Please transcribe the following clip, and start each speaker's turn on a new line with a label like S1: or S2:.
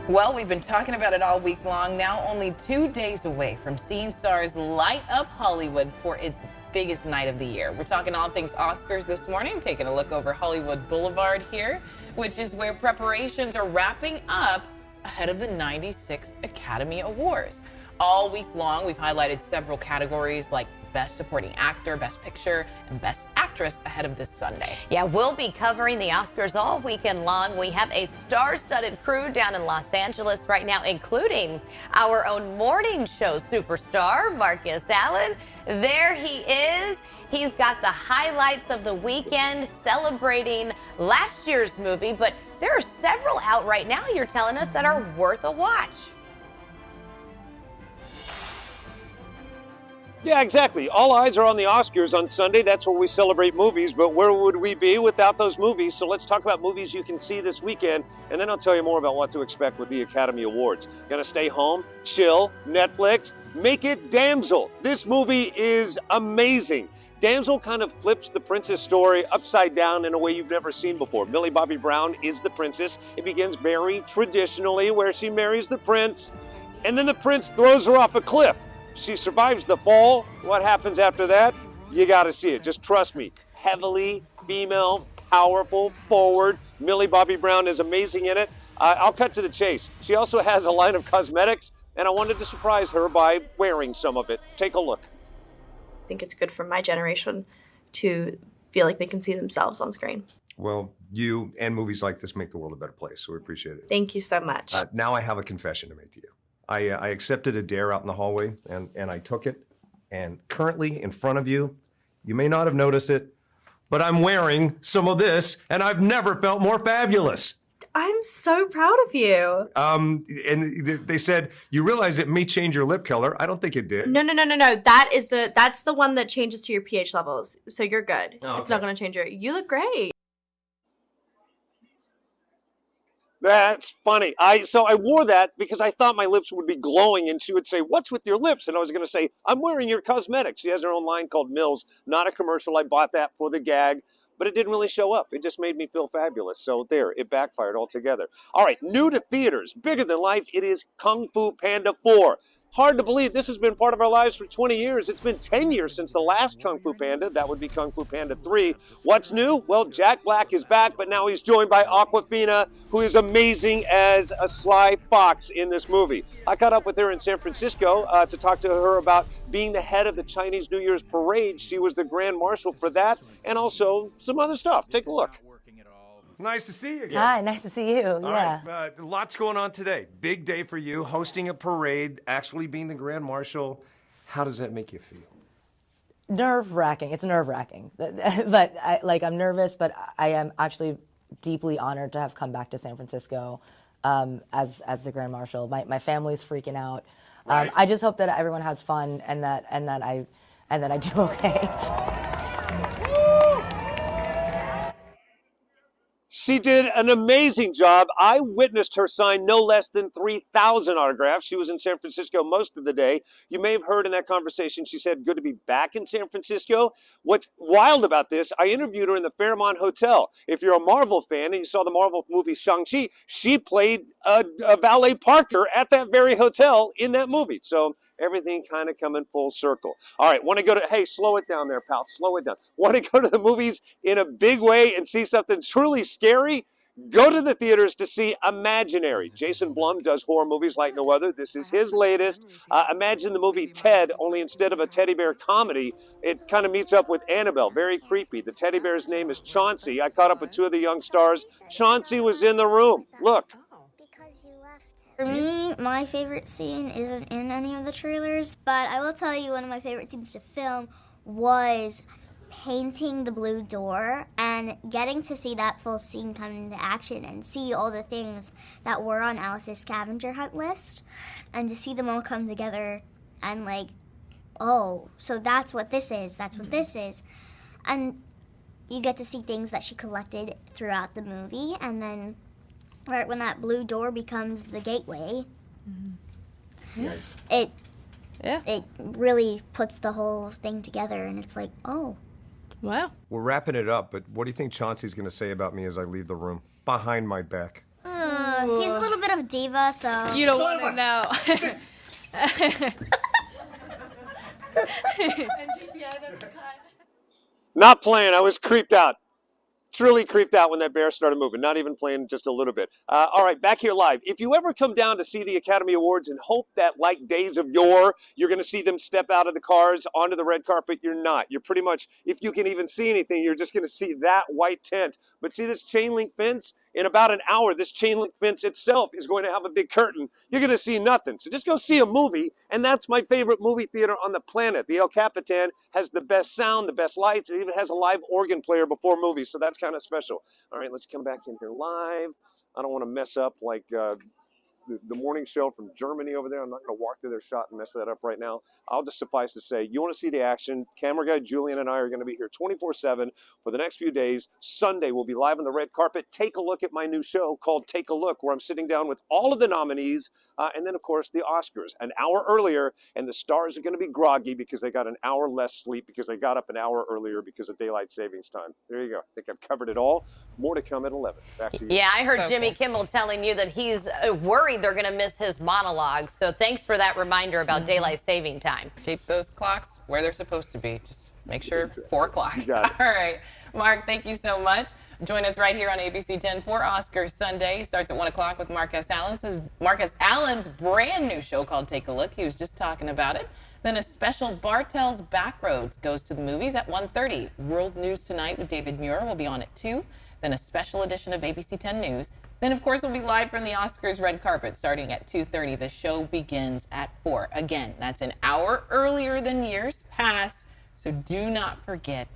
S1: Well, we've been talking about it all week long. Now only 2 days away from seeing stars light up Hollywood for its biggest night of the year. We're talking all things Oscars this morning, taking a look over Hollywood Boulevard here, which is where preparations are wrapping up ahead of the 96th Academy Awards. All week long, we've highlighted several categories like Best Supporting Actor, Best Picture, and Best Actress ahead of this Sunday.
S2: Yeah, we'll be covering the Oscars all weekend long. We have a star-studded crew down in Los Angeles right now, including our own morning show superstar, Marcus Allen. There he is. He's got the highlights of the weekend celebrating last year's movie, but there are several out right now, you're telling us, that are worth a watch.
S3: Yeah, exactly. All eyes are on the Oscars on Sunday. That's where we celebrate movies, but where would we be without those movies? So let's talk about movies you can see this weekend, and then I'll tell you more about what to expect with the Academy Awards. Gonna stay home, chill, Netflix, make it Damsel. This movie is amazing. Damsel kind of flips the princess story upside down in a way you've never seen before. Millie Bobby Brown is the princess. It begins very traditionally, where she marries the prince, and then the prince throws her off a cliff. She survives the fall. What happens after that? You got to see it. Just trust me. Heavily female, powerful, forward. Millie Bobby Brown is amazing in it. I'll cut to the chase. She also has a line of cosmetics, and I wanted to surprise her by wearing some of it. Take a look.
S4: I think it's good for my generation to feel like they can see themselves on screen.
S5: Well, you and movies like this make the world a better place, so we appreciate it.
S4: Thank you so much.
S5: Now I have a confession to make to you. I accepted a dare out in the hallway, and I took it. And currently in front of you, you may not have noticed it, but I'm wearing some of this, and I've never felt more fabulous.
S4: I'm so proud of you.
S5: And they said, you realize it may change your lip color. I don't think it did.
S4: No. That's the one that changes to your pH levels. So you're good.
S5: Oh,
S4: It's not going to change you look great.
S3: That's funny. So I wore that because I thought my lips would be glowing, and she would say, "What's with your lips?" And I was going to say, "I'm wearing your cosmetics." She has her own line called Mills. Not a commercial. I bought that for the gag, but it didn't really show up. It just made me feel fabulous. So there, it backfired altogether. All right, new to theaters, bigger than life, it is Kung Fu Panda 4. Hard to believe this has been part of our lives for 20 years. It's been 10 years since the last Kung Fu Panda. That would be Kung Fu Panda 3. What's new? Well, Jack Black is back, but now he's joined by Awkwafina, who is amazing as a sly fox in this movie. I caught up with her in San Francisco to talk to her about being the head of the Chinese New Year's parade. She was the grand marshal for that, and also some other stuff. Take a look.
S5: Nice to see you again.
S6: Hi, nice to see you.
S5: All right, lots going on today. Big day for you, hosting a parade, actually being the Grand Marshal. How does that make you feel?
S6: Nerve-wracking. It's nerve-wracking. But I'm nervous, but I am actually deeply honored to have come back to San Francisco as the Grand Marshal. My family's freaking out.
S5: Right.
S6: I just hope that everyone has fun and that I do okay.
S3: She did an amazing job. I witnessed her sign no less than 3,000 autographs. She was in San Francisco most of the day. You may have heard in that conversation, she said, good to be back in San Francisco. What's wild about this, I interviewed her in the Fairmont Hotel. If you're a Marvel fan and you saw the Marvel movie Shang-Chi, she played a valet parker at that very hotel in that movie. So everything kind of coming full circle. All right, want to go to, hey, slow it down there, pal, slow it down. Want to go to the movies in a big way and see something truly scary? Go to the theaters to see Imaginary. Jason Blum does horror movies like no other. This is his latest. Imagine the movie Ted, only instead of a teddy bear comedy, it kind of meets up with Annabelle. Very creepy. The teddy bear's name is Chauncey. I caught up with two of the young stars. Chauncey was in the room. Look.
S7: For me, my favorite scene isn't in any of the trailers, but I will tell you one of my favorite scenes to film was painting the blue door and getting to see that full scene come into action and see all the things that were on Alice's scavenger hunt list and to see them all come together and like, oh, so that's what this is, that's what this is. And you get to see things that she collected throughout the movie, and then right when that blue door becomes the gateway,
S5: Nice.
S7: it really puts the whole thing together, and it's like, oh.
S4: Wow.
S5: We're wrapping it up, but what do you think Chauncey's going to say about me as I leave the room? Behind my back.
S7: He's a little bit of a diva, so.
S8: You don't want to know.
S3: Not playing. I was creeped out. Truly creeped out when that bear started moving, not even playing just a little bit. All right, back here live. If you ever come down to see the Academy Awards and hope that, like days of yore, you're going to see them step out of the cars onto the red carpet, you're not. You're pretty much, if you can even see anything, you're just going to see that white tent. But see this chain link fence? In about an hour, this chain link fence itself is going to have a big curtain. You're going to see nothing. So just go see a movie, and that's my favorite movie theater on the planet. The El Capitan has the best sound, the best lights. It even has a live organ player before movies, so that's kind of special. All right, let's come back in here live. I don't want to mess up like the morning show from Germany over there. I'm not going to walk through their shot and mess that up right now. I'll just suffice to say, you want to see the action, camera guy Julian and I are going to be here 24/7 for the next few days. Sunday, we'll be live on the red carpet. Take a look at my new show called Take a Look, where I'm sitting down with all of the nominees, and then, of course, the Oscars. An hour earlier, and the stars are going to be groggy because they got an hour less sleep because they got up an hour earlier because of daylight savings time. There you go. I think I've covered it all. More to come at 11. Back to you.
S2: Yeah, I heard
S1: So
S2: Jimmy
S1: cool.
S2: Kimmel telling you that he's worried they're going to miss his monologue. So thanks for that reminder about daylight saving time.
S1: Keep those clocks where they're supposed to be. Just make sure 4 o'clock.
S3: You got it.
S1: All right. Mark, thank you so much. Join us right here on ABC 10 for Oscar Sunday. He starts at 1 o'clock with Marcus Allen. This is Marcus Allen's brand new show called Take a Look. He was just talking about it. Then a special Bartell's Backroads goes to the movies at 1:30. World News Tonight with David Muir will be on at 2. Then a special edition of ABC 10 News. Then, of course, we'll be live from the Oscars red carpet starting at 2:30. The show begins at 4. Again, that's an hour earlier than years past, so do not forget.